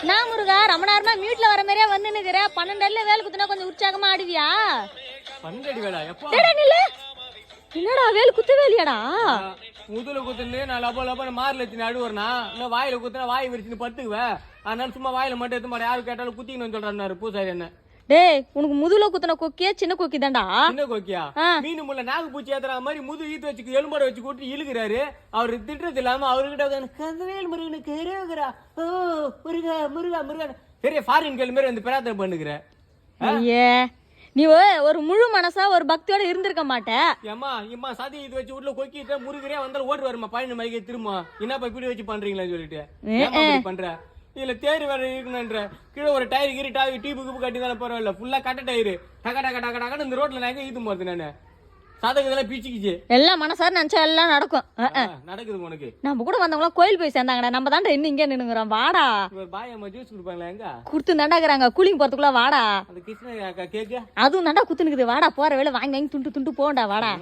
நான் முருகா ரொம்ப நேரமா மீட்ல வர மாதிரியே வந்து நிக்கிற 12 அடியில வேலை குத்துனா கொஞ்சம் உற்சாகமா ஆடுவியா? 12 அடி வேலை எப்போ? என்னடா வேலை குத்து வேலையாடா? முதுல குத்துன்னு நான் லப்ப மார்ல வச்சு அடுவறனா இல்ல வாயில குத்துனா வாய் விரிச்சுன்னு பத்துக்குவேன். அதனால சும்மா வாயில மட்டும் எடுத்து மாட்டேன். யாரு கேட்டாலும் குத்திக்கணும்னு சொல்றாரு பூசாரி என்ன. டேய் உனக்கு முதுல குத்துன கொக்கியா சின்ன கொக்கி தான்டா? சின்ன கொக்கியா? மீன் முள்ள நாகு பூச்சி ஏத்துற மாதிரி முது ஈத்து வச்சு எலும்பட வச்சு கூட்டி இழுக்கிறாரு. அவரு திட்டுறது இல்லாம அவர்கிட்ட கதவேல் முருகனுக்கு கருகிறா ஓ முருகா முருகா முருகா பெரிய ஃபாரின் கேள் மாதிரி வந்து பிரார்த்தனை பண்ணுகிற. ஐயே நீ ஒரு முழு மனசா ஒரு பக்தியோட இருந்திருக்க மாட்டே. ஏமா இம்மா சதி இது வச்சு உள்ள கொக்கிட்டு முருகரே வந்தாலும் ஓடி வருமா பழனி மலைக்கு திரும்ப என்னப்பா இப்படி வச்சு பண்றீங்களான்னு சொல்லிட்டு பண்ற. இதுல தேர் வேற இருக்கணும்ன்ற கீழே ஒரு டயர் கீரி டாவி டீப்பு குப்பு கட்டி தானே பரவாயில்ல ஃபுல்லா கட்ட டயரு டக டக டக டகன்னு இந்த ரோட்ல நான் ஈத்து போறது நானு சதக்கு இதெல்லாம் பிச்சுக்கிச்சு எல்லாம் மனசார நினைச்சா எல்லாம் நடக்கும். நடக்குது உனக்கு. நம்ம கூட வந்தவங்களாம் கோயில் போய் சேர்ந்தாங்கடா. நம்ம தாண்டா இன்னும் இங்கே நின்னுங்கிறோம். வாடா பாய் அம்மா ஜூஸ் குடுப்பாங்களா எங்க குடுத்து தாண்டாக்குறாங்க கூலிங் போறதுக்குள்ள. வாடா அந்த கிருஷ்ண கேக்கு அதுவும் தாண்டா குத்துனுக்குது. வாடா போற வேலை வாங்கி வாங்கி துண்டு துண்டு போண்டா. வாடா